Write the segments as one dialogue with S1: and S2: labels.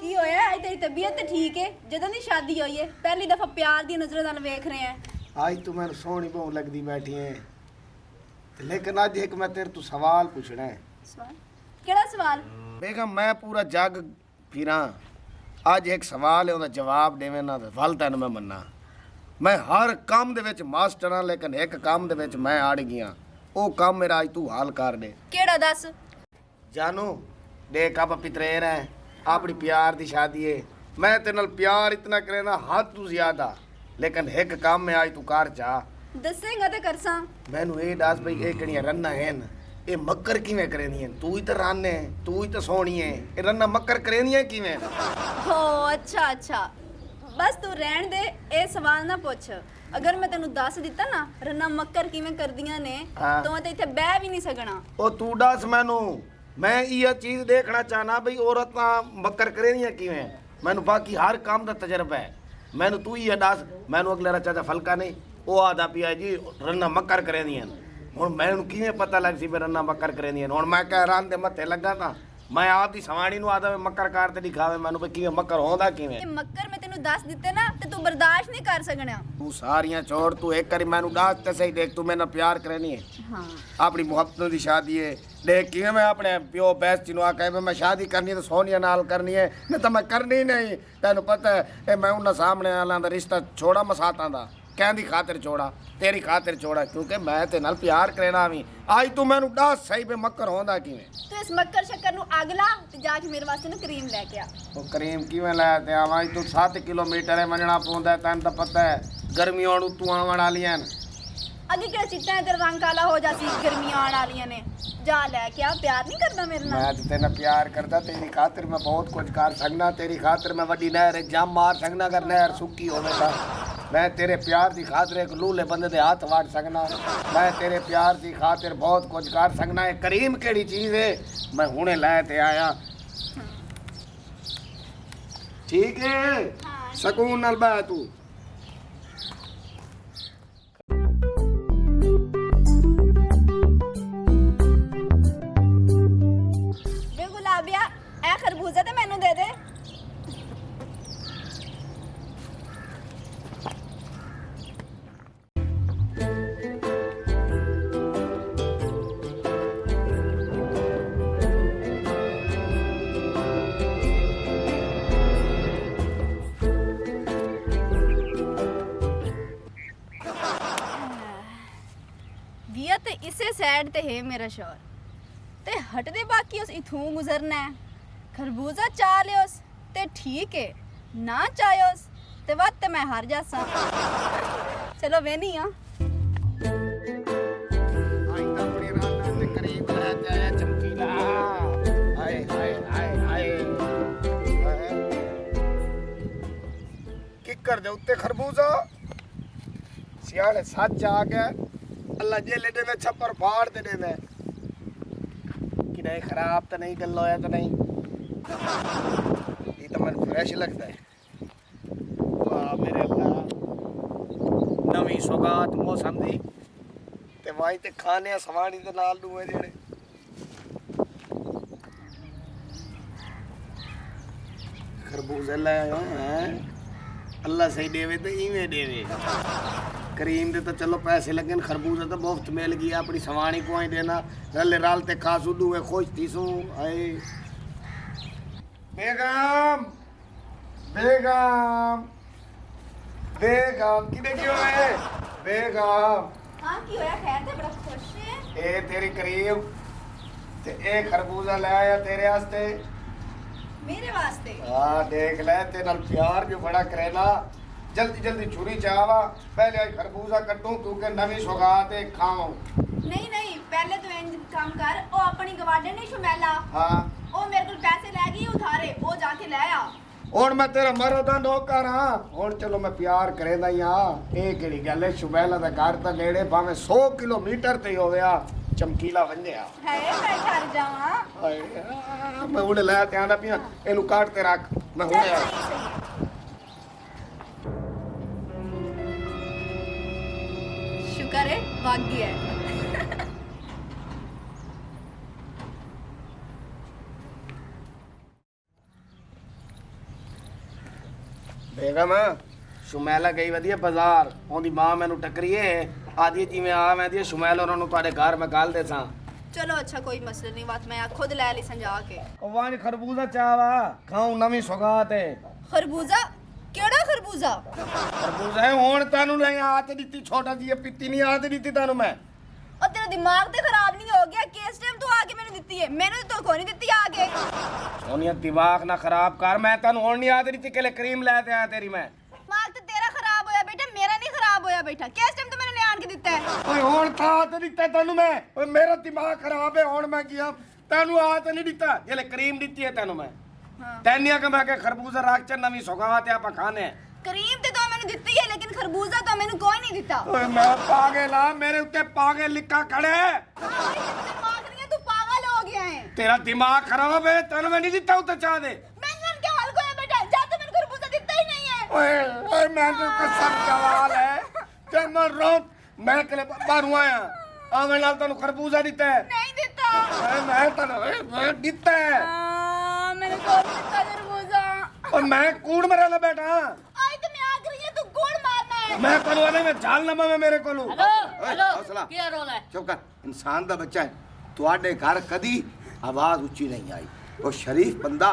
S1: की होया है तेरी तबीयत तो ठीक है जदों दी शादी हुई है पहली दफा प्यार दी नजरों नाल वेख रहे हैं
S2: आज तू मैंने सोहनी बहु लगदी बैठी है लेकिन अज एक मैं तेरे तू सवाल पूछना है
S1: सवाल केड़ा सवाल
S2: बेगम मैं पूरा जग फिरा अज एक सवाल है ਉਹਦਾ जवाब देवे ना फल तैन मैं मन्ना मैं हर काम दे विच मास्टर हां लेकिन एक काम दे विच मैं अड़ गया ਉਹ काम मेरा अज तू हाल कर दे
S1: केड़ा दस
S2: जानू देख आप पितरेर है अपनी प्यार दी शादी है मैं तेरे नाल प्यार इतना करे ना हद तू ज्यादा लेकिन एक काम में आज तू कर जा
S1: दसेगा ते करसा
S2: मैनू ये दस भाई ये किहड़ियां रन्ना हैन ये मक्कर किवें करेंदियां तू ही तो रन है तू ही तो सोहनी है ये रन्ना मक्कर करेंदियां किवें
S1: हो अच्छा अच्छा बस तू रहन दे ए सवाल ना पूछ अगर मैं तेनू दस दिता ना रन्ना मक्कर किवें करदियां ने तो मैं ते इत्थे बह भी नहीं सकना
S2: ओ तू दस मैनू मैं ये चीज देखना चाहना भाई औरतां मक्कर करेंदियां किवें मैनू बाकी हर काम दा तजर्बा है मैनू तू ही दस मैनू अगले रा चाचा फलका नहीं ओ आदा पिया जी रन्ना मक्कर करेंदियां हुण मैनू किवें पता लग सी भी रन्ना मक्कर करेंदियां हुण मैं कह रन दे मत्थे लगा तां मैं आप दी सवाणी नु आदा मक्कर कार ते दिखावे मैनू भी किवें मक्कर होंदा किवें
S1: मक्कर मैं तेनू दस दिते ना ते तू बर्दाश्त नहीं कर सकना
S2: तू सारियां छोड़ तू एक करी मैनू दस ते सही देख तू मेरे नाल प्यार करनी है
S1: हां
S2: अपनी मोहब्बत दी शादी है देख किवें मैं अपने प्यो बैस जी नु आके मैं शादी करनी है तो सोनिया नाल करनी है नहीं तो मैं करनी नहीं तैनू पता है ए मैं उन्हां सामने वालां दा रिश्ता छोड़ा मसातां दा कहंदी खातिर छोड़ा तेरी खातिर छोड़ा क्योंकि मैं ते नाल प्यार करना भी आज तू मैनू दस सही पे मक्कर होंदा किवें
S1: तू इस मक्कर शक्कर नु अगला ते जाके मेरे वास्ते ना क्रीम लेके आ
S2: ओ करीम किवें लै ते आवां तू 7 किलोमीटर है मनना पौंदा है तैनू तो पता है गर्मियां नु तू आवन वालियां
S1: अगे क्या चिट्टा है तेरा रंग काला हो जासी गर्मियां आने वालियां ने जा लेके आ प्यार नहीं करदा मेरे नाल
S2: मैं ते तेरे प्यार करदा तेरी खातिर मैं बहुत कुछ कर सकना तेरी खातिर मैं वड्डी नहर जाम मार सकना अगर नहर सुक्की होवे तां मैं तेरे प्यार की खातिर एक लूले बंदे दे हाथ वाड़ सकना मैं तेरे प्यार की खातिर बहुत कुछ कर सकना है करीम केड़ी चीज़ है मैं हुणे लै ते आया ठीक है हाँ, सकून नाल बैठ तू
S1: बे गुलाबिया ए खरबूजा ते मैनू दे दे इसे साइड ते है मेरा शोर ते हटदे बाकी उस इथों गुजरना है खरबूजा चा लियोस ते ठीक है ना चायोस ते वत मैं हार जासा चलो वे नहीं हां
S2: किकर दे उत्ते खरबूजा सियाने सच आ गया अल्लाह जे लेटे में छप्पर फाड़ दे दे कि नहीं खराब तो नहीं गल होया तो नहीं ये तो मन फ्रेश लगता है वाह मेरे अल्लाह नवी सौगात मौसम दी ते वाई ते खाने सवानी दे नाल दूए जेड़े खरबूजे ले आया हैं अल्लाह सही देवे तो इवें देवे करीम दे तो चलो पैसे लगे खरबूजा तो मुफ्त मिल गया अपनी सवानी को ही देना रले राल ते खा सुदू है खुश थी आए बेगम बेगम बेगम किने क्यों है बेगम
S1: हां की होया खैर ते बड़ा खुश है
S2: ए तेरी करीम ते ए खरबूजा ले आया तेरे वास्ते
S1: मेरे वास्ते
S2: हां देख ले ते नाल प्यार भी बड़ा करेला जल्दी जल्दी छुरी चावा पहले खरबूजा कटूं क्योंकि नवी सौगात है खाऊं
S1: नहीं नहीं पहले तो इंज काम कर ओ अपनी गवाडे नहीं शुमैला
S2: हां
S1: ओ मेरे को पैसे ले गई उधारे ओ जाके ले आ
S2: हुण मैं तेरा मरद दा नौकर हां हुण चलो मैं प्यार करेंदा ही हां ए केड़ी गल है शुमैला दा घर ता नेड़े भाਵੇਂ 100 किलोमीटर ते होवया चमकीला वंजया
S1: है मैं घर जावां
S2: हाय मैं उड़े ले ते आंदा पिया एनु काट के रख मैं हुणे आ
S1: शुक्र है भाग्य है
S2: ਬੇਗਮ ਸ਼ੁਮੈਲਾ ਗਈ ਵਧੀਆ ਬਾਜ਼ਾਰ ਉਹਦੀ ਮਾਂ ਮੈਨੂੰ ਟੱਕਰੀਏ ਆਦੀ ਜਿਵੇਂ ਆ ਮੈਂ ਦੀ ਸ਼ੁਮੈਲ ਉਹਨਾਂ ਨੂੰ ਤੁਹਾਡੇ ਘਰ ਮੈਂ ਗੱਲ ਦੇ ਸਾਂ
S1: चलो अच्छा कोई मसला नहीं बात मैं खुद ले ली संजा के
S2: ਉਹ ਵਾਂ ਖਰਬੂਜ਼ਾ ਚਾਵਾ ਖਾਉ ਨਵੀਂ ਸੁਗਾਤ ਹੈ
S1: खरबूजा केड़ा खरबूजा
S2: ਖਰਬੂਜ਼ਾ ਹੈ ਹੁਣ ਤੈਨੂੰ ਨਹੀਂ ਆਤ ਦਿੱਤੀ ਛੋਟਾ ਜੀ ਪੀਤੀ ਨਹੀਂ ਆਤ ਦਿੱਤੀ ਤੈਨੂੰ ਮੈਂ
S1: और तेरा दिमाग तो खराब नहीं हो गया किस टाइम तू आके मैंने दित्ती है मैंने तो कोई नहीं दित्ती आके
S2: ਸੋਨੀਆ ਦਿਮਾਗ ਨਾ ਖਰਾਬ ਕਰ ਮੈਂ ਤੈਨੂੰ ਹੁਣ ਨਹੀਂ ਆਤ ਦਿੱਤੀ ਕਿ ਕਰੀਮ ਲੈ ਤੇ ਆਇਆ ਤੇਰੀ ਮੈਂ
S1: दिमाग तो तेरा खराब होया बेटा मेरा नहीं खराब होया बेटा किस टाइम तो मैंने ले आन के दित्ता है
S2: ਓਏ ਹੁਣ ਤਾਂ ਆਤ ਦਿੱਤਾ ਤੈਨੂੰ ਮੈਂ ਓਏ ਮੇਰਾ ਦਿਮਾਗ ਖਰਾਬ ਹੈ ਹੁਣ ਮੈਂ ਕੀ ਤੈਨੂੰ ਆਤ ਨਹੀਂ ਦਿੱਤਾ ਇਹ ਕਰੀਮ ਦਿੱਤੀ ਹੈ ਤੈਨੂੰ ਮੈਂ
S1: हाँ
S2: ਤੈਨੂੰ ਕਿ ਮੈਂ ਕਿ ਖਰਬੂਜ਼ਾ ਰੱਖ ਚ ਨਵੀਂ ਸੁਗਾਤ ਆਪਾਂ ਖਾਣੇ
S1: करीम ते तो मैंने दित्ती है लेकिन खरबूजा तो मैंने कोई नहीं दिता
S2: ਓਏ ਮੈਂ ਪਾਗਲ ਆ ਮੇਰੇ ਉੱਤੇ ਪਾਗਲ ਲਿਖਾ ਖੜੇ
S1: दिमाग नहीं है तू पागल हो गया है
S2: ਤੇਰਾ ਦਿਮਾਗ ਖਰਾਬ ਹੈ ਤੈਨੂੰ ਮੈਂ ਨਹੀਂ ਦਿੱਤਾ ਉੱਤੇ ਚਾਹ ਦੇ
S1: मैंने क्या हाल को है बेटा जा तो मैंने खरबूजा दित्ता ही नहीं है
S2: ਓਏ ਓਏ ਮੈਂ ਤੇ ਕਸਮ ਜਵਾਲ ਹੈ ਤੇ ਮੈਂ ਰੋ ਮੈਂ ਕਲੇ ਬਾਹਰੋਂ ਆਇਆ ਆਵੇਂ ਨਾਲ ਤੈਨੂੰ ਖਰਬੂਜ਼ਾ ਦਿੱਤਾ ਹੈ
S1: नहीं दिता
S2: ਓਏ ਮੈਂ ਤੈਨੂੰ ਓਏ ਮੈਂ ਦਿੱਤਾ ਹੈ
S1: मैंने कोई नहीं दिता खरबूजा
S2: ਓਏ ਮੈਂ ਕੂੜ ਮਰਿਆ ਨਾ ਬੇਟਾ
S1: आई तो मैं आ गई है तू गोड़ मारना है
S2: ਮੈਂ ਤੈਨੂੰ ਆਨੇ ਮੈਂ ਜਾਲ ਨਾ ਮੈਂ ਮੇਰੇ ਕੋਲੋਂ
S3: हेलो हेलो
S4: हौसला।
S3: क्या रोल है
S4: ਚੁੱਪ ਕਰ ਇਨਸਾਨ ਦਾ ਬੱਚਾ ਹੈ ਤੁਹਾਡੇ ਘਰ ਕਦੀ ਆਵਾਜ਼ ਉੱਚੀ ਨਹੀਂ ਆਈ ਉਹ ਸ਼ਰੀਫ ਬੰਦਾ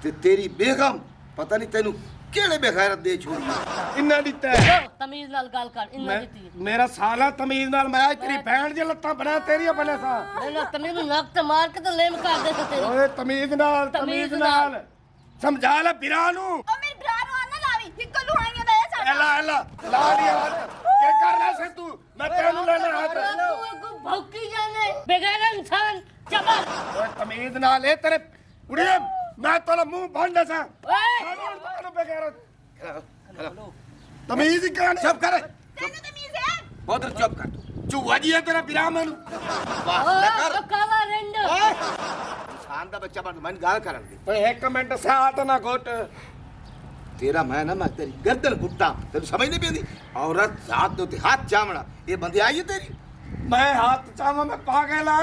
S4: ਤੇ ਤੇਰੀ ਬੇਗਮ ਪਤਾ ਨਹੀਂ ਤੈਨੂੰ ਕਿਹੜੇ ਬੇਗੈਰਤ ਦੇ ਛੋੜੀ
S2: ਇੰਨਾ ਦਿੱਤਾ ਹੈ
S3: लो, तमीज नाल गाल कर इन्ना
S2: ਮੈਂ-
S3: जीती
S2: ਮੇਰਾ ਸਾਲਾ ਤਮੀਜ਼ ਨਾਲ ਮੈਂ ਤੇਰੀ ਭੈਣ ਦੀ ਲੱਤਾਂ ਬਣਾ ਤੇਰੀਆਂ ਬਣੇ ਸਾਂ
S3: मैंने तमीज में नक ते मार के तो लेम कर दे तेरी
S2: ਓਏ ਤਮੀਜ਼ ਨਾਲ ਤਮੀਜ਼ ਨਾਲ ਸਮਝਾ ਲੈ ਬਿਰਾ ਨੂੰ
S1: ओ मेरे भरा नु आना लावी हिक्को लुहाइयां दा है साडा
S2: ਐਲਾ ਐਲਾ ਲਾ ਲਿਆ ਹੱਥ ਕੀ ਕਰਨਾ ਸੇ ਤੂੰ ਮੈਂ ਤੈਨੂੰ ਲੈਣਾ ਹੱਥ
S3: तू भौंकी जाने बेगैर इंसान चबल
S2: ਓਏ ਤਮੀਜ਼ ਨਾਲ ਇਹ ਤੇਰੇ ਉੜੀਏ ਮੈਂ ਤੇਰਾ ਮੂੰਹ ਭੰਡ ਸਾਂ
S3: ओए
S2: ਤਮੀਜ਼ ਹੀ ਕਾਨ
S4: ਚੁੱਪ ਕਰ
S1: तेरे तमीज है
S4: ਬੋਦਰ ਚੁੱਪ ਕਰ ਤੂੰ
S2: ਚੂਹਾ ਜੀ ਹੈ ਤੇਰਾ ਬਿਰਾ ਮੈਨੂੰ
S4: ਬਾਤ ਨਾ ਕਰ
S3: ओ काला रेंड
S4: ਇਨਸਾਨ ਦਾ ਬੱਚਾ ਬਣ ਮੈਨੂੰ ਗੱਲ ਕਰਨ ਦੇ
S2: ਓਏ ਇੱਕ ਮਿੰਟ ਸਾਥ ਨਾ ਘੁੱਟ
S4: ਤੇਰਾ ਮੈਂ ਤੇਰੀ ਗਰਦਨ ਘੁੱਟਾਂ ਤੈਨੂੰ ਸਮਝ ਨਹੀਂ ਪੈਂਦੀ ਔਰਤ ਹੱਥ ਦੇ ਉੱਤੇ ਹੱਥ ਚਾਵਣਾ ਇਹ ਬੰਦੇ ਆਈ ਹੈ ਤੇਰੀ
S2: ਮੈਂ ਹੱਥ ਚਾਵਾਂ ਮੈਂ ਪਾਗਲ ਆ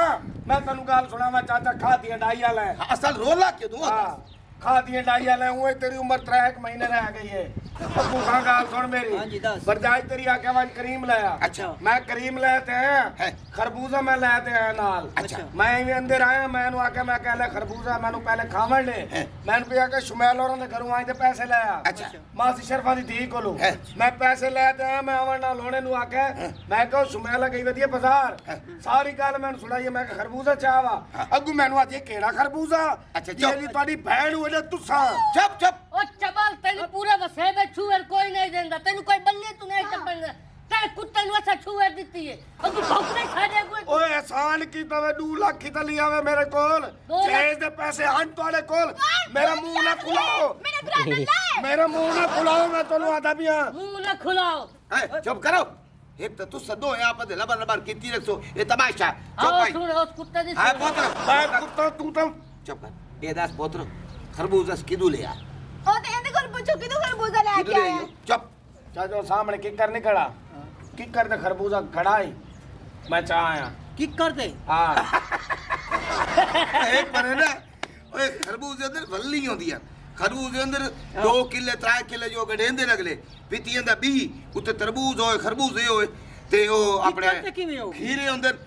S2: ਮੈਂ ਤੈਨੂੰ ਗੱਲ ਸੁਣਾਵਾਂ ਚਾਚਾ ਖਾਦੀਆਂ ਡਾਈਆਂ ਲੈ
S4: ਅਸਲ ਰੋਲਾ ਕਿ ਤੂੰ
S2: ਹਾਂ ਖਾਦੀਆਂ ਡਾਈਆਂ ਲੈ ਉਹ ਤੇਰੀ ਉਮਰ 3 ਮਹੀਨੇ ਰਹਿ ਗਈ ਹੈ ਅੱਬੂ ਖਾਂ ਗੱਲ ਸੁਣ ਮੇਰੀ
S5: ਹਾਂਜੀ, ਦੱਸ।
S2: ਵਰਜਾਈ ਤੇਰੀ ਆਕੇ ਵਾਂ ਕਰੀਮ ਲਾਇਆ
S4: ਅੱਛਾ।
S2: ਮੈਂ ਕਰੀਮ ਲੈ ਤੇ ਆਇਆ
S4: ਹੈ।
S2: ਖਰਬੂਜ਼ਾ ਮੈਂ ਲੈ ਤੇ ਆਇਆ ਨਾਲ
S4: ਅੱਛਾ।
S2: ਮੈਂ ਵੀ ਅੰਦਰ ਆਇਆ ਮੈਨੂੰ ਆਕੇ ਮੈਂ ਕਹਿ ਲੈ ਖਰਬੂਜ਼ਾ ਮੈਨੂੰ ਪਹਿਲੇ ਖਾਵਣ ਲੈ
S4: ਹੈ।
S2: ਮੈਨੂੰ ਪਿਆ ਕਿ ਸ਼ੁਮੈਲ ਹੋਰਾਂ ਦੇ ਘਰੋਂ ਆਏ ਤੇ ਪੈਸੇ ਲੈ ਆ
S4: ਅੱਛਾ।
S2: ਮਾਸੀ ਸ਼ਰਫਾ ਦੀ ਧੀ ਕੋਲੋਂ
S4: ਹੈ।
S2: ਮੈਂ ਪੈਸੇ ਲੈ ਤੇ ਆਇਆ ਮੈਂ ਆਵਣ ਨਾਲ ਲੋਣੇ ਨੂੰ ਆਕੇ ਮੈਂ ਕਹਾਂ ਸ਼ੁਮੈਲ ਗਈ ਵਧੀਆ ਬਾਜ਼ਾਰ ਸਾਰੀ ਗੱਲ ਮੈਨੂੰ ਸੁਣਾਈ ਮੈਂ ਕਿ ਖਰਬੂਜ਼ਾ ਚਾਵਾ ਅੱਗੂ ਮੈਨੂੰ ਅੱਜ ਇਹ ਕਿਹੜਾ ਖਰਬੂਜ਼ਾ
S4: ਅੱਛਾ, ਚੁੱਪ।
S2: ਜਿਹੜੀ ਤੁਹਾਡੀ ਭੈਣ ਹੋਏ ਤੁਸਾਂ
S4: ਚੁੱਪ ਚੁੱਪ
S3: ओ चबल तेन पूरे वसे में छुएर कोई नहीं देंदा तेन कोई बल्ले तू नहीं चपन ते कुत्ते नु ऐसा छुएर दित्ती है अब तू भौंक नहीं खा दे कोई
S2: ਓਏ ਆਸਾਨ ਕੀ ਤਵੇ 2 ਲੱਖ ਹੀ ਤਾਂ ਲਿਆ ਵੇ ਮੇਰੇ ਕੋਲ
S3: ਦੋ ਲੱਖ।
S2: ਚੇਜ ਦੇ ਪੈਸੇ ਹਨ ਤੁਹਾਡੇ ਕੋਲ ਮੇਰਾ ਮੂੰਹ ਨਾ ਖੁਲਾਓ
S1: मेरा भरा नल्ला है
S2: ਮੇਰਾ ਮੂੰਹ ਨਾ ਖੁਲਾਓ ਮੈਂ ਤੁਹਾਨੂੰ ਆਦਾ ਵੀ ਹਾਂ
S3: मुंह न खुलाओ
S4: है चुप करो एक तो तू सदो यहाँ पर लबर लबर कीती रखो ये तमाशा चुप
S3: आओ
S4: भाई
S3: सुन उस कुत्ते दी
S4: हां
S3: सुन।
S4: पोत्र
S2: ਮੈਂ ਕੁੱਤਾ ਤੂੰ ਤਾਂ
S4: चुप कर ये दास पोत्र खरबूजा किदू ले आ
S1: ओ ते एंदे कोल पूछो किदू खरबूजा ले
S4: किदू
S1: के
S4: ले
S1: आया
S4: आयो? चुप
S2: ਚਾਚੋ ਸਾਹਮਣੇ ਕਿੱਕਰ ਨਹੀਂ ਖੜਾ ਕਿੱਕਰ ਤੇ ਖਰਬੂਜ਼ਾ ਖੜਾ ਹੀ ਮੈਂ ਚਾਹ ਆਇਆ
S5: की कर दे
S2: ਹਾਂ
S4: एक बने ना ओए खरबूजे अंदर वल्ली होंदी है खरबूजे अंदर 2 किले 3 किले जो गडेंदे लगले पीतियां दा बी उत्ते तरबूज होए खरबूजे होए ते ओ अपने
S5: करते किवें हो?
S4: खीरे अंदर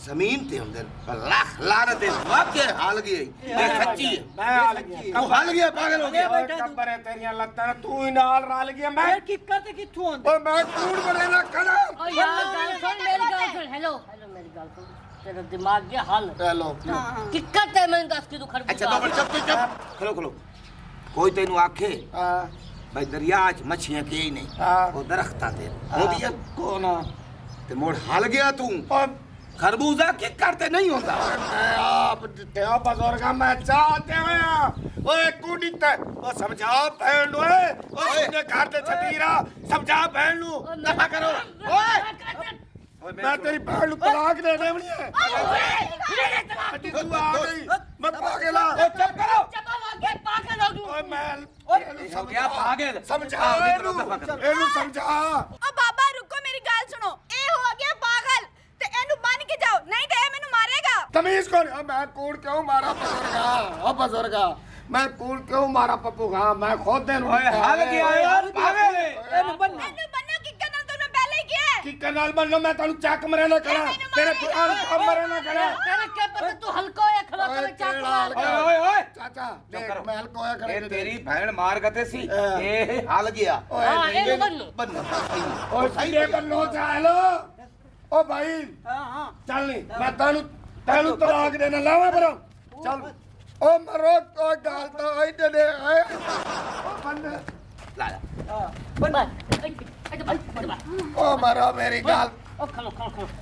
S4: जमीन ते अंदर लाख लानत है वाकई हाल गई ये सच्ची है
S2: ਮੈਂ ਹਾਲ ਗਿਆ
S4: तू हाल गया पागल हो गया
S2: ਓਏ ਕੱਬਰ ਹੈ ਤੇਰੀਆਂ ਲੱਤਾਂ ਤੂੰ ਹੀ ਨਾਲ ਰਲ ਗਿਆ ਮੈਂ
S5: यार की करते किथों आंदे
S2: ਓਏ ਮੈਂ ਕੂੜ ਬਣੇ ਨਾ ਖੜਾ
S3: ओ यार गाल सुन मेरी गाल सुन हेलो हेलो मेरी गाल सुन तेरा दिमाग के हल
S2: हेलो
S1: हां हां
S3: किक्कत है मैंने दस की तू खरबूजा
S4: अच्छा बाबा चुप चुप चुप खलो खलो कोई तेनू आखे
S2: ਹਾਂ
S4: भाई दरिया च मच्छियां के ही नहीं
S2: हाँ।
S4: वो दरख्तां ते होंदियां
S2: ਕੋਨਾ
S4: ते मोड़ हाल गया तू
S2: ਓਏ
S4: खरबूजा के करते नहीं होता
S2: ਮੈਂ ਆਪ ਦਿੱਤੇ ਆ ਬਜ਼ੁਰਗਾ ਮੈਂ ਚਾਹਤੇ ਹੋਇਆ ਓਏ ਕੁੜੀ ਤੇ ਉਹ ਸਮਝਾ ਭੈਣ ਨੂੰ ਓਏ ਓਏ ਉਹਨੇ ਘਰ ਤੇ ਛਤੀਰਾ ਸਮਝਾ ਭੈਣ ਨੂੰ ਦਫਾ ਕਰੋ ਓਏ ਮੈਂ ਤੇਰੀ ਭੈਣ ਨੂੰ ਤਲਾਕ ਦੇ ਦੇਵਣੀ ਹੈ ਅੱਡੀ ਤੂੰ ਆ ਗਈ ਮੈਂ ਪਾਗਲ ਆ ਓ ਚੁੱਪ ਕਰੋ
S3: चबल आगे पागल हो गई
S2: ਓਏ ਮੈਂ
S4: हो गया पागल
S2: ਸਮਝਾ ਇਹਨੂੰ ਸਮਝਾ
S1: ओ बाबा रुको मेरी गाल सुनो ए हो गया पागल ते एनु बन के जाओ नहीं ते ए मेनू मारेगा
S2: ਤਮੀਜ਼ ਕੋਣ ਮੈਂ ਕੋੜ ਕਿਉਂ ਮਾਰਾ ਬਜ਼ੁਰਗਾ ਓ ਬਜ਼ੁਰਗਾ मैं कूल क्यों मारा पप्पू खां मैं खुद देन
S4: ਓਏ ਹਲ ਗਿਆ ਯਾਰ ਪਾਗਲ
S5: ਇਹਨੂੰ ਬੰਨੋ
S1: ਇਹਨੂੰ ਬੰਨੋ ਕਿੱਕਰ ਨਾਲ ਤੁਹਾਨੂੰ ਪਹਿਲੇ ਹੀ ਕਿਹਾ
S2: कि कनाल बनो मैं तानू चक मरे ना करा तेरे पुरान काम मरे ना करा
S3: तेरे क्या पता तू हल्का होया खड़ा
S2: ओए
S3: कर चाकू
S2: केड़ा
S3: मार
S2: हल्का?
S4: ਓਏ ਓਏ
S2: चाचा देख मैं हल्का होया खड़े
S4: ਇਹ ਤੇਰੀ ਭੈਣ ਮਾਰ ਗਤੇ ਸੀ ਇਹ ਹਲ ਗਿਆ
S3: हाँ ये बन्नो
S4: ਬੰਨੋ
S2: ओ सीधे बनो चलो ओ भाई
S5: ਹਾਂ ਹਾਂ
S2: चल नहीं मैं तानू तलाक देना लावा बरो चल ओ मरो तो गाल तो इधर दे ओ बंद
S4: ਲਾ ਲੈ ओ मरो मेरी गाल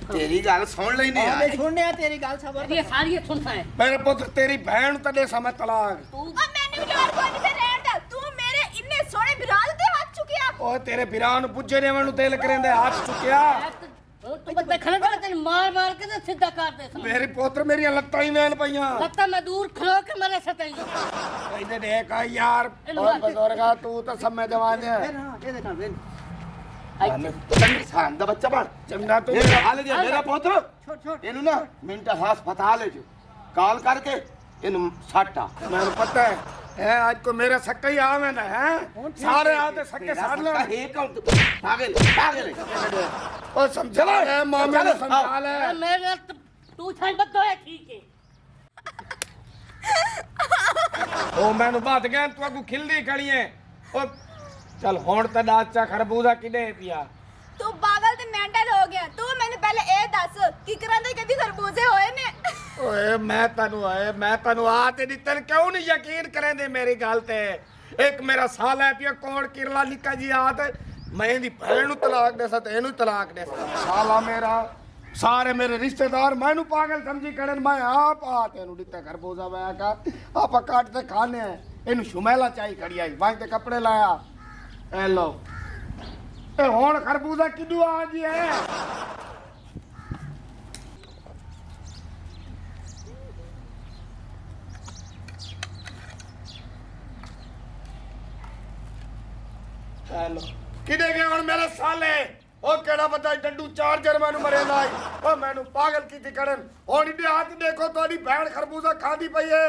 S4: तेरी गल सुन लेनी
S5: ਮੈਂ
S4: यार
S5: ਸੁਣਿਆ ਤੇਰੀ ਗੱਲ ਸਬਰ
S3: ये सारी सुनता है
S2: मेरे पुत्र तेरी बहन तने समय तलाक
S3: तू
S1: ਆ ਮੈਨੂੰ ਵੀ ਲੋੜ ਕੋਈ ਨਹੀਂ ਤੇ ਰਹਿਣ ਦਾ ਤੂੰ ਮੇਰੇ ਇੰਨੇ ਸੋਹਣੇ ਵਿਰਾਜ ਤੇ ਹੱਥ ਚੁੱਕਿਆ
S2: ओ तेरे बिरान ਨੂੰ ਪੁੱਜੇ ਨੇ ਮੈਨੂੰ ਦਿਲ ਕਰੇਂਦੇ ਹੱਥ ਚੁੱਕਿਆ
S3: तू बंदे खड़े कर तेरी मार मार के तो सीधा कर दे
S2: ਮੇਰੀ ਪੁੱਤਰ ਮੇਰੀਆਂ ਲੱਤਾਂ ਹੀ ਮੈਨ ਪਈਆਂ
S3: लगता मैं दूर खड़ो के मेरे सताई
S2: ਇਹਦੇ ਦੇਖ ਆ ਯਾਰ ਓ ਬਜ਼ੁਰਗਾ ਤੂੰ ਤਾਂ ਸਮੇਂ ਜਵਾਨ ਹੈ
S5: ਇਹਦੇ ਨਾਲ ਵੇਲ
S4: ਸੰਗ ਦਾ ਬੱਚਾ ਬਣ
S2: ਚੰਗਾ ਤੂੰ
S4: ਇਹ ਹਾਲ ਗਿਆ ਮੇਰਾ ਪੁੱਤਰ
S5: ਛੋਟ ਛੋਟ
S4: ਇਹਨੂੰ ਨਾ ਮਿੰਟ ਹਸਪਤਾਲ ਚ ਕਾਲ ਕਰਕੇ ਇਹਨੂੰ ਸੱਟ ਆ
S2: ਮੈਨੂੰ ਪਤਾ ਹੈ ਅੱਜ ਕੋ ਮੇਰਾ ਸੱਕਾ ਹੀ ਆਵੇਂ ਨਾ ਹੈ ਸਾਰੇ ਆਤੇ ਸੱਕੇ ਸਾਧ ਲੈ
S4: ਇਹ ਕੌਣ ਪਾਗਲ ਪਾਗਲ
S2: ਓ ਸਮਝਾ ਲੈ ਮਾਮੇ ਨੂੰ ਸਮਝਾ ਲੈ
S3: मेरे तू छन बत है ठीक है
S2: ਓ ਮੈਨੂੰ ਬਾਤ ਗਿਆ ਤੂੰ ਅਗੂ ਖਿਲਦੀ ਖੜੀ ਹੈ ਓ ਚੱਲ ਹੁਣ ਤਾਂ ਨਾਚਾ ਖਰਬੂਜ਼ਾ ਕਿਨੇ ਪਿਆ
S1: ਤੂੰ ਪਾਗਲ ਤੇ ਮੈਂਟਲ ਹੋ ਗਿਆ ਤੂੰ ਮੈਨੂੰ ਪਹਿਲੇ ਇਹ ਦੱਸ ਕਿਕਰਾਂ ਦੇ ਕਦੀ ਖਰਬੂਜ਼ੇ ਹੋਏ ਨੇ
S2: ਓਏ ਮੈਂ ਤੈਨੂੰ ਆ ਤੇ ਨਹੀਂ ਤੈਨੂੰ ਕਿਉਂ ਨਹੀਂ ਯਕੀਨ ਕਰੇਂਦੇ ਮੇਰੀ ਗੱਲ ਤੇ ਇੱਕ ਮੇਰਾ ਸਾਲ ਹੈ ਪਿਆ ਕੋੜ ਕਿਰਲਾ ਨਿੱਕਾ ਜੀ ਆਤ ਮੈਂ ਇਹਦੀ ਭੈਣ ਨੂੰ ਤਲਾਕ ਦੇ ਸਤ ਇਹਨੂੰ ਤਲਾਕ ਦੇ ਸਾਲਾ ਮੇਰਾ ਸਾਰੇ ਮੇਰੇ ਰਿਸ਼ਤੇਦਾਰ ਮੈਨੂੰ ਪਾਗਲ ਸਮਝੀ ਕਰਨ ਮੈਂ ਆਪ ਆ ਤੈਨੂੰ ਦਿੱਤਾ ਖਰਬੂਜ਼ਾ ਮੈਂ ਕਾ ਆਪਾਂ ਕੱਟ ਤੇ ਖਾਣੇ ਆ ਇਹਨੂੰ ਸ਼ੁਮੈਲਾ ਚਾਈ ਖੜੀ ਆਈ ਬਾਈ ਤੇ ਕੱਪੜੇ ਲਾਇਆ ਐ ਲੋ ਇਹ ਹੁਣ ਖਰਬੂਜ਼ਾ ਕਿਦੋਂ ਆ ਜੀ ਹੈ ਹੈਲੋ ਕਿਦੇ ਗਿਆ ਹੁਣ ਮੇਰਾ ਸਾਲੇ ਉਹ ਕਿਹੜਾ ਬੰਦਾ ਡੰਡੂ ਚਾਰਜਰ ਮੈਨੂੰ ਮਰੇ ਲਾਈ ਉਹ ਮੈਨੂੰ ਪਾਗਲ ਕੀਤੀ ਕਰਨ ਹੁਣ ਇਹਦੇ ਹੱਥ ਦੇਖੋ ਤੁਹਾਡੀ ਭੈਣ ਖਰਬੂਜ਼ਾ ਖਾਂਦੀ ਪਈ ਏ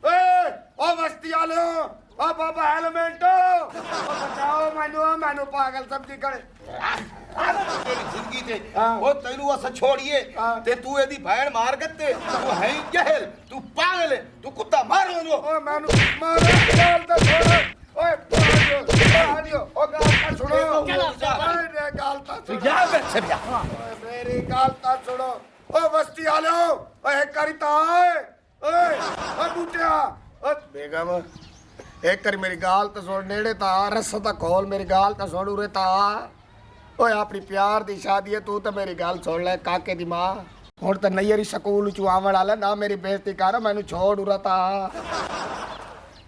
S2: ਓਏ ਉਹ ਵਸਤੀ ਵਾਲਿਓ ਉਹ ਬਾਬਾ ਹੈਲਮਟ ਉਹ ਬਚਾਓ ਮੈਨੂੰ ਪਾਗਲ ਸਮਝੀ ਕਰੇ
S4: ਤੇਰੀ ਜ਼ਿੰਦਗੀ ਤੇ
S2: ਹਾਂ।
S4: ਉਹ ਤੈਨੂੰ ਅਸ ਛੋੜੀਏ
S2: ਹਾਂ।
S4: ਤੇ ਤੂੰ ਇਹਦੀ ਭੈਣ ਮਾਰ ਗੱਤੇ ਤੂੰ ਹੈ ਹੀ ਜਹਿਲ ਤੂੰ ਪਾਗਲ ਹੈ, ਤੂੰ ਕੁੱਤਾ ਮਾਰ ਉਹਨੂੰ
S2: ਓਏ ਮੈਨੂੰ ਮਾਰੋ ਗਾਲ ਤਾਂ ਛੋੜ ਓਏ ਪਾਗਲ ਉਹ ਗਾਲ ਤਾਂ ਸੁਣੋ ਓਏ ਗਾਲ ਤਾਂ ਸੁਣੋ
S4: ਜਾ ਬੈਠ ਜਾ
S2: ਓਏ ਮੇਰੀ ਗੱਲ ਤਾਂ ਸੁਣੋ ਓ ਬਸਤੀ ਵਾਲਿਓ ਓਏ ਕਰੀਤਾ ਓਏ ਓ ਬੂਟਿਆ ਓ ਬੇਗਮ ਇੱਕ ਵਾਰੀ ਮੇਰੀ ਗੱਲ ਤਾਂ ਸੁਣ ਨੇੜੇ ਤਾਂ ਆ ਰਸਾ ਤਾਂ ਖੋਲ ਮੇਰੀ ਗੱਲ ਤਾਂ ਸੁਣ ਉਰੇ ਤਾਂ ਆ ਓਏ ਆਪਣੀ ਪਿਆਰ ਦੀ ਸ਼ਾਦੀ ਹੈ ਤੂੰ ਤਾਂ ਮੇਰੀ ਗੱਲ ਸੁਣ ਲੈ ਕਾਕੇ ਦੀ ਮਾਂ ਹੁਣ ਤਾਂ ਨਈਰੀ ਸਕੂਲ ਚ ਆਵਣ ਵਾਲਾ ਨਾ ਮੇਰੀ ਬੇਇੱਜ਼ਤੀ ਕਰ ਮੈਨੂੰ ਛੋੜ ਉਰਾ ਤਾਂ ਆ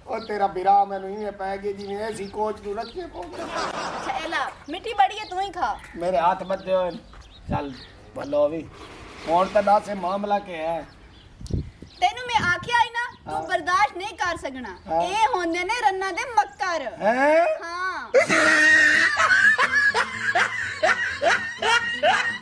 S2: ਓ ਤੇਰਾ ਬਿਰਾ ਮੈਨੂੰ ਇਵੇਂ ਪੈ ਗਈ ਜਿਵੇਂ ਐਸੀ ਕੋਚ ਨੂੰ ਰੱਖੇ ਪਉਂਦੇ
S1: ਅੱਛਾ ਐਲਾ ਮਿੱਠੀ ਬੜੀ ਹੈ ਤੂੰ ਹੀ ਖਾ
S2: मेरे हाथ मत दे चल भलो भी ਹੁਣ ਤਾਂ ਦੱਸ ਇਹ ਮਾਮਲਾ ਕੀ ਹੈ
S1: ਤੈਨੂੰ ਮੈਂ ਆਖਿਆ ਹੀ ਨਾ ਤੂੰ ਬਰਦਾਸ਼ਤ ਨਹੀਂ ਕਰ ਸਕਣਾ
S2: ਹਾਂ।
S1: ਇਹ ਹੁੰਦੇ ਨੇ ਰੰਨਾਂ ਦੇ ਮੱਕਰ
S2: ਹੈ
S1: ਹਾਂ